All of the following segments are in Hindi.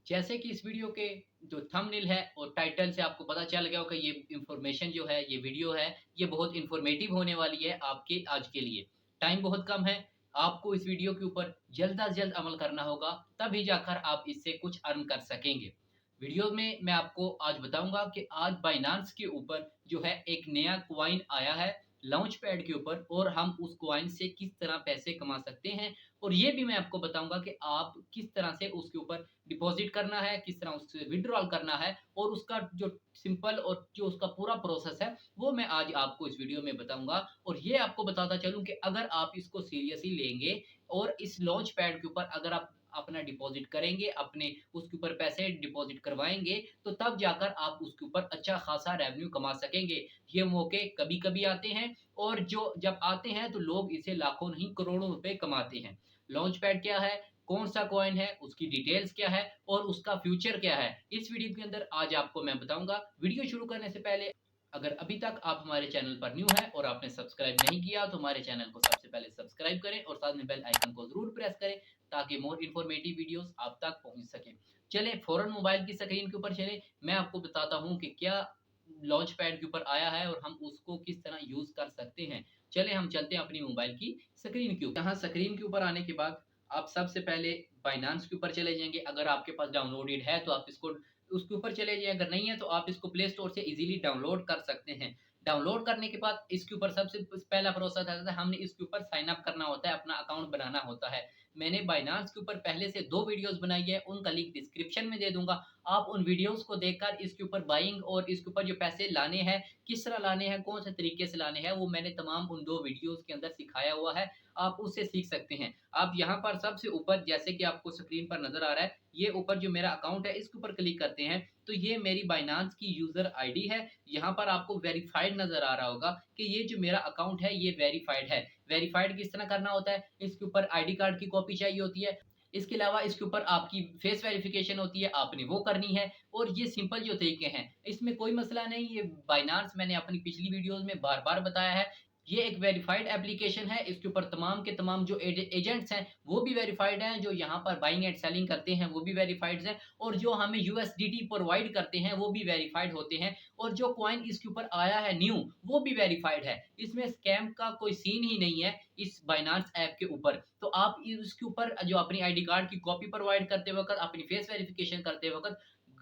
जैसे कि इस वीडियो के जो थंबनेल है और टाइटल से आपको पता चल गया होगा, ये इंफॉर्मेशन जो है, ये वीडियो है, ये बहुत इंफॉर्मेटिव होने वाली है आपके आज के लिए। टाइम बहुत कम है, आपको इस वीडियो के ऊपर जल्द अज जल्द अमल करना होगा, तभी जाकर आप इससे कुछ अर्न कर सकेंगे। वीडियो में मैं आपको आज बताऊंगा कि आज बाइनांस के ऊपर जो है एक नया क्वाइन आया है लॉन्च पैड के ऊपर, और हम उस क्वाइन से किस तरह पैसे कमा सकते हैं। और ये भी मैं आपको बताऊंगा कि आप किस तरह से उसके ऊपर डिपॉजिट करना है, किस तरह उससे विड्रॉल करना है, और उसका जो सिंपल और जो उसका पूरा प्रोसेस है वो मैं आज आपको इस वीडियो में बताऊंगा। और ये आपको बताता चलूं कि अगर आप इसको सीरियसली लेंगे और इस लॉन्च पैड के ऊपर अगर आप अपना डिपॉजिट करेंगे, अपने उसके ऊपर पैसे डिपॉजिट करवाएंगे, तो तब जाकर आप उसके ऊपर अच्छा खासा रेवेन्यू कमा सकेंगे। ये मौके कभी कभी आते हैं, और जो जब आते हैं तो लोग इसे लाखों नहीं करोड़ों रुपए कमाते हैं। लॉन्च पैड क्या है, कौन सा कॉइन है, उसकी डिटेल्स क्या है और उसका फ्यूचर क्या है, इस वीडियो के अंदर आज आपको मैं बताऊंगा। वीडियो शुरू करने से पहले अगर अभी तक आप हमारे चैनल पर न्यू है और आपने सब्सक्राइब नहीं किया तो हमारे चैनल को सबसे पहले सब्सक्राइब करें और साथ में बेल आइकन को जरूर प्रेस करें, ताकि मोर इन्फॉर्मेटिव वीडियोस आप तक पहुंच सके। चले फौरन मोबाइल की स्क्रीन के ऊपर चले, मैं आपको बताता हूं कि क्या लॉन्च पैड के ऊपर आया है और हम उसको किस तरह यूज कर सकते हैं। चले हम चलते हैं अपनी मोबाइल की स्क्रीन के ऊपर। यहाँ स्क्रीन के ऊपर आने के बाद आप सबसे पहले बाइनांस के ऊपर चले जाएंगे। अगर आपके पास डाउनलोडेड है तो आप इसको उसके ऊपर चले जाइए, अगर नहीं है तो आप इसको प्ले स्टोर से इजीली डाउनलोड कर सकते हैं। डाउनलोड करने के बाद इसके ऊपर सबसे पहला प्रोसेस आता है, हमने इसके ऊपर साइन अप करना होता है, अपना अकाउंट बनाना होता है। मैंने बाइनांस के ऊपर पहले से 2 वीडियोस बनाई है, उनका लिंक डिस्क्रिप्शन में दे दूंगा। आप उन वीडियोस को देखकर इसके ऊपर बाइंग और इसके ऊपर जो पैसे लाने हैं, किस तरह लाने हैं, कौन से तरीके से लाने हैं, वो मैंने तमाम उन 2 वीडियोस के अंदर सिखाया हुआ है, आप उससे सीख सकते हैं। आप यहाँ पर सबसे ऊपर जैसे कि आपको स्क्रीन पर नजर आ रहा है, ये ऊपर जो मेरा अकाउंट है इसके ऊपर क्लिक करते हैं तो ये मेरी बाइनांस की यूजर आईडी है। यहाँ पर आपको वेरीफाइड नजर आ रहा होगा कि ये जो मेरा अकाउंट है ये वेरीफाइड है। वेरीफाइड किस तरह करना होता है, इसके ऊपर आईडी कार्ड की कॉपी चाहिए होती है, इसके अलावा इसके ऊपर आपकी फेस वेरिफिकेशन होती है, आपने वो करनी है। और ये सिंपल जो तरीके हैं, इसमें कोई मसला नहीं। ये बाइनांस मैंने अपनी पिछली वीडियोस में बार बार बताया है, ये एक वेरीफाइड एप्लीकेशन है। इसके ऊपर तमाम के तमाम जो एजेंट्स हैं वो भी वेरीफाइड हैं, जो यहाँ पर बाइंग एंड सेलिंग करते हैं वो भी वेरीफाइड हैं, और जो हमें यूएसडीटी प्रोवाइड करते हैं वो भी वेरीफाइड होते हैं, और जो कॉइन इसके ऊपर आया है न्यू वो भी वेरीफाइड है। इसमें स्कैम का कोई सीन ही नहीं है इस बाइनांस ऐप के ऊपर। तो आप इसके ऊपर जो अपनी आईडी कार्ड की कॉपी प्रोवाइड करते वक्त, अपनी फेस वेरिफिकेशन करते वक्त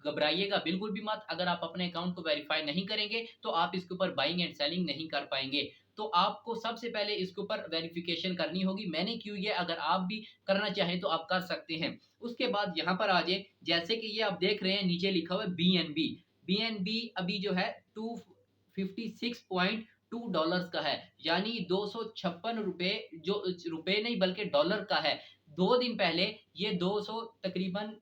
घबराइएगा बिल्कुल भी मत। अगर आप अपने अकाउंट को वेरीफाई नहीं करेंगे तो आप इसके ऊपर बाइंग एंड सेलिंग नहीं कर पाएंगे। तो आपको सबसे पहले इसके ऊपर वेरिफिकेशन करनी होगी, मैंने की हुई है, अगर आप भी करना चाहें तो आप कर सकते हैं। उसके बाद यहाँ पर आ जाए, जैसे कि ये आप देख रहे हैं नीचे लिखा हुआ है BNB। BNB अभी जो है 256.2 डॉलर्स का है, यानी 256 रुपए, जो रुपए नहीं बल्कि डॉलर का है। 2 दिन पहले ये 200 तकरीबन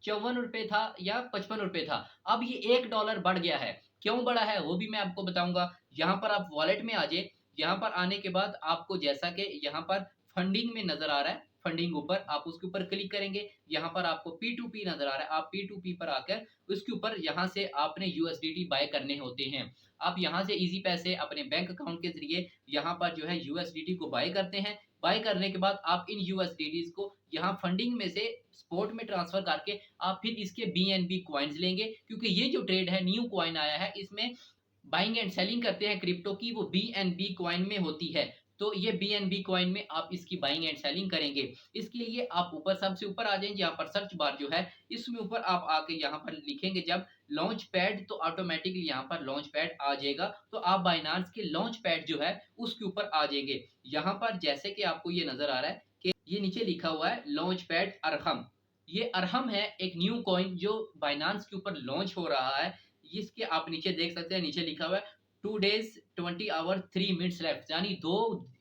54 रुपए था या 55 रुपए था, अब ये $1 बढ़ गया है। क्यों बढ़ा है वो भी मैं आपको बताऊंगा। यहाँ पर आप वॉलेट में आ जाए, यहाँ पर आने के बाद आपको जैसा कि यहाँ पर फंडिंग में नजर आ रहा है, फंडिंग ऊपर आप उसके ऊपर क्लिक करेंगे, यहाँ पर आपको P2P नजर आ रहा है, आप P2P पर आकर उसके ऊपर यहाँ से आपने यूएसडीटी बाय करने होते हैं। आप यहाँ से इजी पैसे अपने बैंक अकाउंट के जरिए यहाँ पर जो है यूएसडीटी को बाय करते हैं। बाय करने के बाद आप इन यूएसडीटी को यहाँ फंडिंग में से स्पॉट में ट्रांसफर करके आप फिर इसके BNB कॉइन्स लेंगे, क्योंकि ये जो ट्रेड है न्यू कॉइन आया है, इसमें बाइंग एंड सेलिंग करते हैं क्रिप्टो की, वो BNB कॉइन में होती है। तो ये BNB कॉइन में आप इसकी बाइंग एंड सेलिंग करेंगे। इसके लिए आप ऊपर सबसे ऊपर आ जाएंगे, यहाँ पर सर्च बार जो है इसमें ऊपर आप आके यहाँ पर लिखेंगे जब लॉन्च पैड, तो ऑटोमेटिकली यहाँ पर लॉन्च पैड आ जाएगा। तो आप बाइनांस के लॉन्च पैड जो है उसके ऊपर आ जाएंगे। यहाँ पर जैसे कि आपको ये नजर आ रहा है कि ये नीचे लिखा हुआ है लॉन्च पैड अरहम। ये अरहम है एक न्यू कॉइन जो बाइनांस के ऊपर लॉन्च हो रहा है। इसके आप नीचे देख सकते हैं, नीचे लिखा हुआ है 2 days 20 hours 3 minutes लेफ्ट, यानी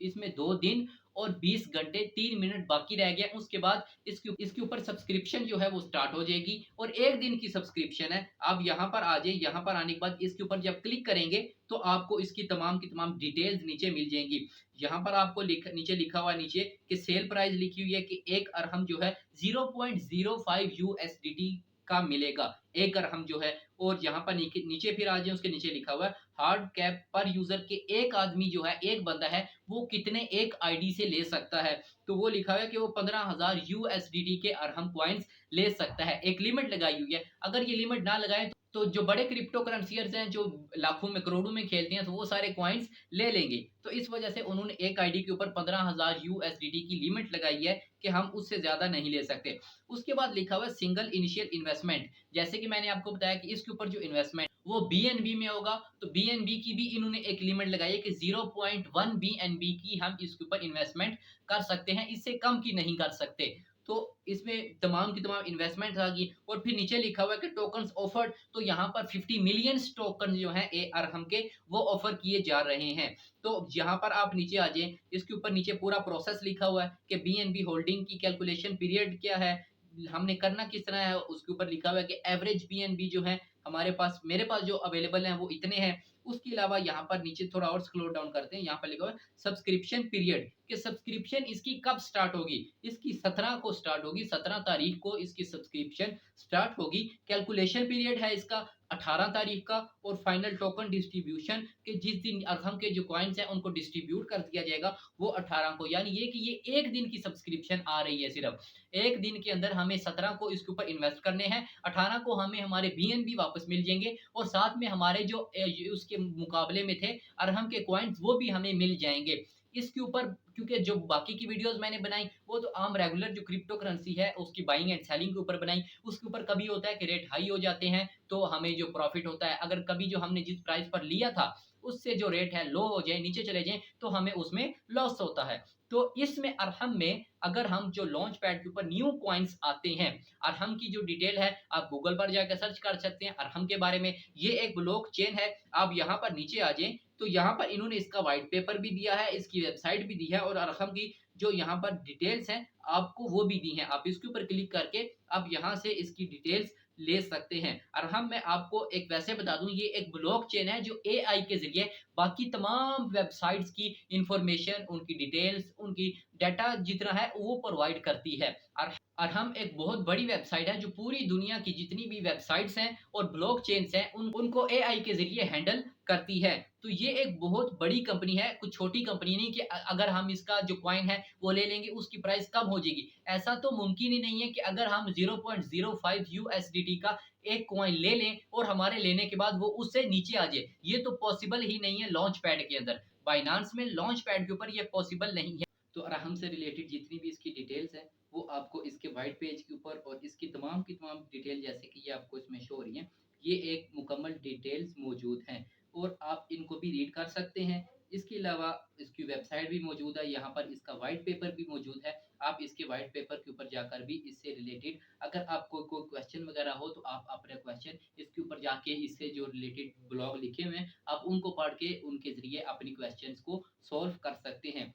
इसमें 2 दिन और 20 घंटे 3 मिनट बाकी रह गया। उसके बाद इसके ऊपर सब्सक्रिप्शन जो है वो स्टार्ट हो जाएगी, और 1 दिन की सब्सक्रिप्शन है। आप यहाँ पर आ जाइए, यहाँ पर आने के बाद इसके ऊपर जब क्लिक करेंगे तो आपको इसकी तमाम की तमाम डिटेल्स नीचे मिल जाएंगी। यहाँ पर आपको नीचे लिखा हुआ नीचे कि सेल प्राइस लिखी हुई है कि एक अरहम जो है 0.05 USDT का मिलेगा, 1 अरहम जो है। और यहाँ पर नीचे फिर आ जाए, उसके नीचे लिखा हुआ है हार्ड कैप पर यूजर के एक आदमी जो है, एक बंदा है, वो कितने एक आईडी से ले सकता है। तो वो लिखा हुआ है कि वो 15,000 यूएसडीटी के अरहम कॉइन्स ले सकता है। एक लिमिट लगाई हुई है। अगर ये लिमिट ना लगाए तो जो बड़े क्रिप्टो करेंसियर्स हैं जो लाखों में करोड़ों में खेलते हैं, तो वो सारे कॉइन्स ले लेंगे। तो इस वजह से उन्होंने एक आईडी के ऊपर 15,000 यूएसडीटी की लिमिट लगाई है कि हम उससे ज्यादा नहीं ले सकते। उसके बाद लिखा हुआ है सिंगल इनिशियल इन्वेस्टमेंट। जैसे कि मैंने आपको बताया कि इसके ऊपर जो इन्वेस्टमेंट वो बीएनबी में होगा, तो बीएनबी की भी इन्होंने एक लिमिट लगाई है कि 0.1 बीएनबी की हम इसके ऊपर इन्वेस्टमेंट कर सकते हैं, इससे कम की नहीं कर सकते। तो इसमें तमाम की तमाम इन्वेस्टमेंट आ गई। और फिर नीचे लिखा हुआ है कि टोकन्स ऑफर्ड, तो यहाँ पर 50 मिलियन टोकन जो है ए अरहम के, वो ऑफर किए जा रहे हैं। तो यहाँ पर आप नीचे आ जाए, इसके ऊपर नीचे पूरा प्रोसेस लिखा हुआ है कि बीएनबी होल्डिंग की कैलकुलेशन पीरियड क्या है, हमने करना किस तरह है। उसके ऊपर लिखा हुआ है कि एवरेज बीएनबी जो है हमारे पास, मेरे पास जो अवेलेबल है वो इतने हैं। उसके अलावा यहाँ पर नीचे थोड़ा और स्क्रॉल डाउन करते हैं, यहाँ पर लिखा हुआ है सब्सक्रिप्शन पीरियड, कि सब्सक्रिप्शन इसकी कब स्टार्ट होगी। इसकी 17 को स्टार्ट होगी, 17 तारीख को इसकी सब्सक्रिप्शन स्टार्ट होगी। कैलकुलेशन पीरियड है इसका 18 तारीख का। और फाइनल टोकन डिस्ट्रीब्यूशन के जिस दिन अरहम के जो कॉइन्स हैं उनको डिस्ट्रीब्यूट कर दिया जाएगा वो 18 को। यानी ये कि ये एक दिन की सब्सक्रिप्शन आ रही है। सिर्फ एक दिन के अंदर हमें 17 को इसके ऊपर इन्वेस्ट करने हैं, 18 को हमें हमारे बीएनबी वापस मिल जाएंगे, और साथ में हमारे जो उसके मुकाबले में थे अरहम के कॉइन्स वो भी हमें मिल जाएंगे। इसके ऊपर क्योंकि जो बाकी की वीडियोस मैंने बनाई वो तो आम रेगुलर जो क्रिप्टो करेंसी है उसकी बाइंग एंड सेलिंग के ऊपर बनाई। उसके ऊपर कभी होता है कि रेट हाई हो जाते हैं तो हमें जो प्रॉफिट होता है, अगर कभी जो हमने जिस प्राइस पर लिया था उससे जो रेट है लो हो जाए, नीचे चले जाए, तो हमें उसमें लॉस होता है। तो इसमें अरहम में अगर हम जो लॉन्च पैड के ऊपर न्यू कॉइन्स आते हैं, अरहम की जो डिटेल है आप गूगल पर जाकर सर्च कर सकते हैं अरहम के बारे में। ये एक ब्लॉक चेन है। आप यहाँ पर नीचे आ जाए तो यहाँ पर इन्होंने इसका व्हाइट पेपर भी दिया है, इसकी वेबसाइट भी दी है, और अरहम की जो यहाँ पर डिटेल्स हैं आपको वो भी दी हैं। आप इसके ऊपर क्लिक करके आप यहाँ से इसकी डिटेल्स ले सकते हैं। अरहम में आपको एक वैसे बता दूं, ये एक ब्लॉक चेन है जो एआई के जरिए बाकी तमाम वेबसाइट्स की इंफॉर्मेशन, उनकी डिटेल्स, उनकी डाटा जितना है वो प्रोवाइड करती है। अरहम एक बहुत बड़ी वेबसाइट है जो पूरी दुनिया की जितनी भी वेबसाइट्स हैं और ब्लॉक चेन्स हैं उनको एआई के जरिए हैंडल करती है। तो ये एक बहुत बड़ी कंपनी है, कुछ छोटी कंपनी नहीं कि अगर हम इसका जो कॉइन है वो ले लेंगे उसकी प्राइस कम हो जाएगी। ऐसा तो मुमकिन ही नहीं है कि अगर हम 0.05 यूएसडीटी का एक कॉइन ले लें और हमारे लेने के बाद वो उससे नीचे आ जाए, ये तो पॉसिबल ही नहीं है लॉन्च पैड के अंदर। बाइनांस में लॉन्च पैड के ऊपर ये पॉसिबल नहीं है। तो अरहम से रिलेटेड जितनी भी इसकी डिटेल्स है वो आपको इसके व्हाइट पेज के ऊपर, और इसकी तमाम की तमाम डिटेल जैसे कि ये आपको इसमें शो हो रही है, ये एक मुकम्मल डिटेल्स मौजूद हैं और आप इनको भी रीड कर सकते हैं। इसके अलावा इसकी वेबसाइट भी मौजूद है, यहाँ पर इसका व्हाइट पेपर भी मौजूद है। आप इसके व्हाइट पेपर के ऊपर जाकर भी इससे रिलेटेड अगर आपको कोई क्वेश्चन वगैरह हो तो आप अपने क्वेश्चन इसके ऊपर जाके इससे जो रिलेटेड ब्लॉग लिखे हुए हैं आप उनको पढ़ के उनके जरिए अपनी क्वेश्चंस को सॉल्व कर सकते हैं।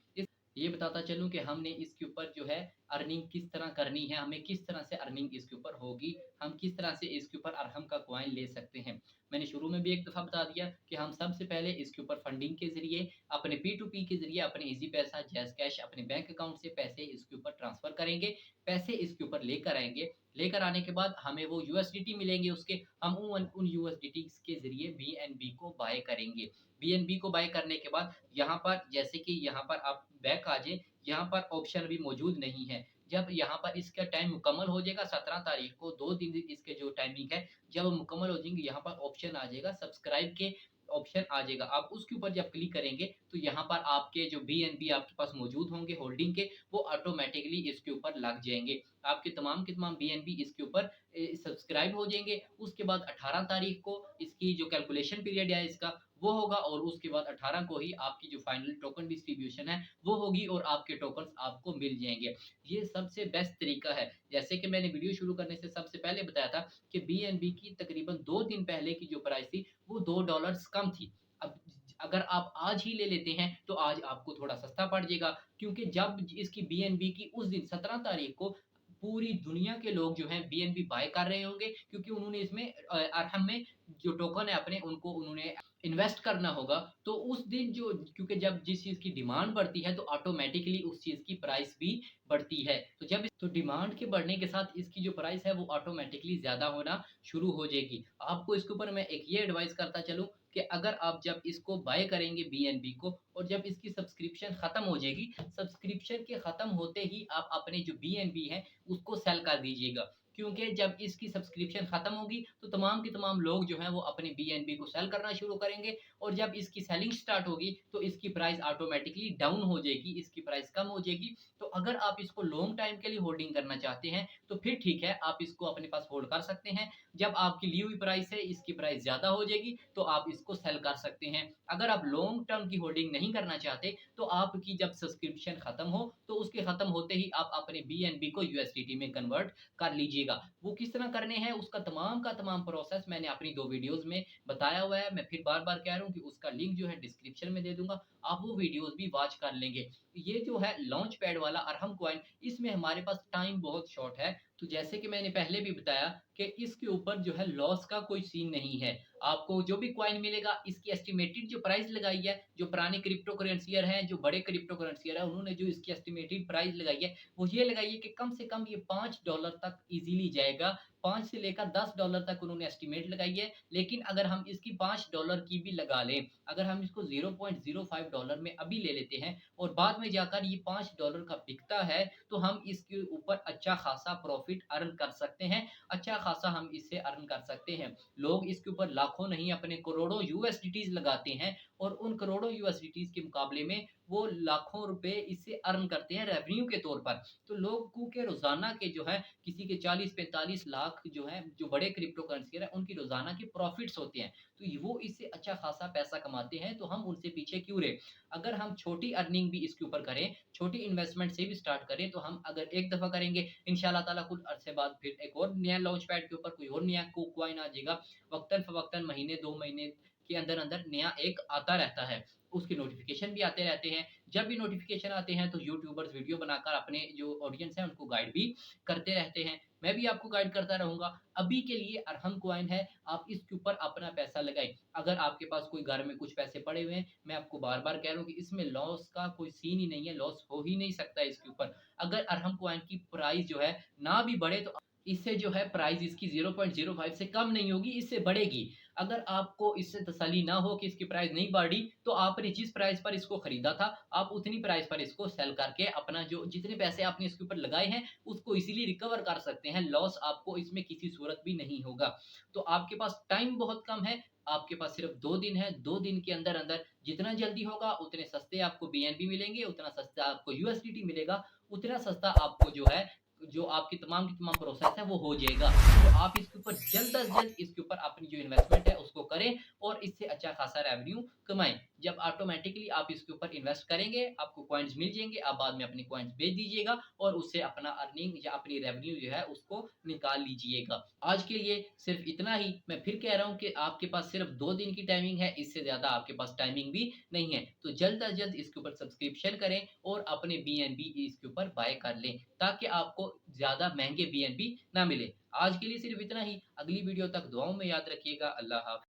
ये बताता चलूं कि हमने इसके ऊपर जो है अर्निंग किस तरह करनी है, हमें किस तरह से अर्निंग इसके ऊपर होगी, हम किस तरह से इसके ऊपर अरहम का कॉइन ले सकते हैं। मैंने शुरू में भी एक दफ़ा बता दिया कि हम सबसे पहले इसके ऊपर फंडिंग के जरिए, अपने P2P के जरिए, अपने इजी पैसा, जैज कैश, अपने बैंक अकाउंट से पैसे इसके ऊपर ट्रांसफर करेंगे, पैसे इसके ऊपर लेकर आएंगे। लेकर आने के बाद हमें वो यूएसडीटी मिलेंगे, उसके हम उन यूएसडीटी के जरिए बीएनबी को बाय करेंगे। बीएनबी को बाय करने के बाद यहाँ पर जैसे कि यहाँ पर आप बैक आ जाए, यहाँ पर ऑप्शन भी मौजूद नहीं है। जब यहाँ पर इसका टाइम मुकम्मल हो जाएगा 17 तारीख को, 2 दिन इसके जो टाइमिंग है जब मुकम्मल हो जाएंगे, यहाँ पर ऑप्शन आ जाएगा सब्सक्राइब के ऑप्शन आ जाएगा। आप उसके ऊपर जब क्लिक करेंगे तो यहाँ पर आपके जो बीएनबी आपके पास मौजूद होंगे होल्डिंग के, वो ऑटोमेटिकली इसके ऊपर लग जाएंगे। आपके तमाम के तमाम बीएनबी इसके ऊपर सब्सक्राइब हो जाएंगे। उसके बाद 18 तारीख को इसकी जो कैलकुलेशन पीरियड है इसका वो होगा, और उसके बाद 18 को ही आपकी जो फाइनल टोकन डिस्ट्रीब्यूशन है वो होगी और आपके टोकन्स आपको मिल जाएंगे। ये सबसे बेस्ट तरीका है। जैसे कि मैंने वीडियो शुरू करने से सबसे पहले बताया था कि बीएनबी की तकरीबन 2 दिन पहले की जो प्राइस थी वो $2 कम थी। अब अगर आप आज ही ले लेते हैं तो आज आपको थोड़ा सस्ता पड़ जाएगा, क्योंकि जब इसकी बीएनबी की उस दिन 17 तारीख को पूरी दुनिया के लोग जो हैं बीएनबी बाय कर रहे होंगे, क्योंकि उन्होंने इसमें अरहम में जो टोकन है अपने उनको उन्होंने इन्वेस्ट करना होगा। तो उस दिन जो क्योंकि जब जिस चीज़ की डिमांड बढ़ती है तो ऑटोमेटिकली उस चीज़ की प्राइस भी बढ़ती है। तो जब तो डिमांड के बढ़ने के साथ इसकी जो प्राइस है वो ऑटोमेटिकली ज़्यादा होना शुरू हो जाएगी। आपको इसके ऊपर मैं एक ये एडवाइस करता चलूँ कि अगर आप जब इसको बाय करेंगे बीएनबी को और जब इसकी सब्सक्रिप्शन खत्म हो जाएगी, सब्सक्रिप्शन के खत्म होते ही आप अपने जो बीएनबी है उसको सेल कर दीजिएगा। क्योंकि जब इसकी सब्सक्रिप्शन खत्म होगी तो तमाम के तमाम लोग जो हैं वो अपने बीएनबी को सेल करना शुरू करेंगे और जब इसकी सेलिंग स्टार्ट होगी तो इसकी प्राइस ऑटोमेटिकली डाउन हो जाएगी, इसकी प्राइस कम हो जाएगी। तो अगर आप इसको लॉन्ग टाइम के लिए होल्डिंग करना चाहते हैं तो फिर ठीक है, आप इसको अपने पास होल्ड कर सकते हैं। जब आपकी ली हुई प्राइस है इसकी प्राइस ज़्यादा हो जाएगी तो आप इसको सेल कर सकते हैं। अगर आप लॉन्ग टर्म की होल्डिंग नहीं करना चाहते तो आपकी जब सब्सक्रिप्शन खत्म हो तो उसके खत्म होते ही आप अपने बीएनबी को यूएसडीटी में कन्वर्ट कर लीजिएगा। वो किस तरह करने हैं उसका तमाम का तमाम प्रोसेस मैंने अपनी 2 वीडियोज़ में बताया हुआ है। मैं फिर बार-बार कह रहा हूँ कि उसका लिंक जो है डिस्क्रिप्शन में दे दूँगा। आप वो वीडियोज़ भी वॉच कर लेंगे। ये जो है लॉन्च पैड वाला अरहम कॉइन, इसमें हमारे पास टाइम बहुत शॉर्ट है। तो जैसे कि मैंने पहले भी बताया कि इसके ऊपर जो है लॉस का कोई सीन नहीं है। आपको जो भी कॉइन मिलेगा इसकी एस्टिमेटेड जो प्राइस लगाई है, जो पुराने क्रिप्टो करेंसियर हैं, जो बड़े क्रिप्टो करेंसियर हैं, उन्होंने जो इसकी एस्टिमेटेड प्राइस लगाई है, वो ये लगाई है कि कम से कम ये $5 तक ईज़िली जाएगा। 5 से लेकर $10 तक उन्होंने एस्टिमेट लगाई है। लेकिन अगर हम इसकी $5 की भी लगा लें, अगर हम इसको $0.05 में अभी ले लेते हैं और बाद में जाकर ये $5 का बिकता है, तो हम इसके ऊपर अच्छा खासा प्रॉफिट अर्न कर सकते हैं। अच्छा खासा हम इससे अर्न कर सकते हैं। लोग इसके ऊपर लाखों नहीं अपने करोड़ों यूएसडीटीज़ लगाते हैं और उन करोड़ों यूएसडीटीज़ के मुकाबले में वो लाखों रुपए इससे अर्न करते हैं रेवेन्यू के तौर पर। तो लोगों के रोज़ाना के जो है किसी के 40-45 लाख जो हैं, जो बड़े क्रिप्टो करेंसियर हैं, उनकी रोज़ाना की प्रॉफिट्स होते हैं। तो वो इससे अच्छा खासा पैसा कमाते हैं, तो हम उनसे पीछे क्यों रहे? अगर हम छोटी अर्निंग भी इसके ऊपर करें, छोटी इन्वेस्टमेंट से भी स्टार्ट करें, तो हम अगर एक दफ़ा करेंगे, इंशाअल्लाह ताला कुछ अरसे बाद फिर एक और नया लॉन्च पैड के ऊपर कोई और नया कॉइन आ जाएगा। वक़्तन-फ़वक़्तन महीने 2 महीने के अंदर-अंदर नया एक आता रहता है। उसके नोटिफ़िकेशन भी आते रहते हैं। जब भी नोटिफ़िकेशन आते हैं तो यूट्यूबर्स वीडियो बनाकर अपने जो ऑडियंस है उनको गाइड भी करते रहते हैं। मैं भी आपको गाइड करता रहूँगा। अभी के लिए अरहम कॉइन है, आप इसके ऊपर अपना पैसा लगाएँ। अगर आपके पास कोई घर में कुछ पैसे पड़े हुए हैं, मैं आपको बार-बार कह रहा हूँ कि इसमें लॉस का कोई सीन ही नहीं है, लॉस हो ही नहीं सकता इसके ऊपर। अगर अरहम कॉइन की प्राइस जो है ना भी बढ़े तो इससे जो है प्राइस इसकी 0.05 से कम नहीं होगी, इससे बढ़ेगी। अगर आपको इससे तसल्ली ना हो कि इसकी प्राइस नहीं बढ़ी, तो आपने जिस प्राइस पर इसको खरीदा था, आप उतनी प्राइस पर इसको सेल करके अपना जो जितने पैसे आपने इसके ऊपर लगाए हैं, उसको इज़िली रिकवर कर सकते हैं। लॉस आपको इसमें किसी सूरत भी नहीं होगा। तो आपके पास टाइम बहुत कम है, आपके पास सिर्फ 2 दिन है। 2 दिन के अंदर-अंदर जितना जल्दी होगा, उतने सस्ते आपको बीएनबी मिलेंगे, उतना सस्ता आपको यूएसडीटी मिलेगा, उतना सस्ता आपको जो है जो आपकी तमाम की तमाम प्रोसेस है वो हो जाएगा। तो आप इसके ऊपर जल्द अज़ जल्द इसके ऊपर अपनी जो इन्वेस्टमेंट है उसको करें और इससे अच्छा खासा रेवेन्यू कमाएँ। जब ऑटोमैटिकली आप इसके ऊपर इन्वेस्ट करेंगे, आपको कॉइन्स मिल जाएँगे, आप बाद में अपने कॉइन्स बेच दीजिएगा और उससे अपना अर्निंग या अपनी रेवेन्यू जो है उसको निकाल लीजिएगा। आज के लिए सिर्फ इतना ही। मैं फिर कह रहा हूँ कि आपके पास सिर्फ 2 दिन की टाइमिंग है, इससे ज़्यादा आपके पास टाइमिंग भी नहीं है। तो जल्द अज़ जल्द इसके ऊपर सब्सक्रिप्शन करें और अपने बीएनबी इसके ऊपर बाय कर लें, ताकि आपको ज़्यादा महँगे बीएनबी ना मिले। आज के लिए सिर्फ इतना ही। अगली वीडियो तक दुआओं में याद रखिएगा। अल्लाह हाफ़िज़।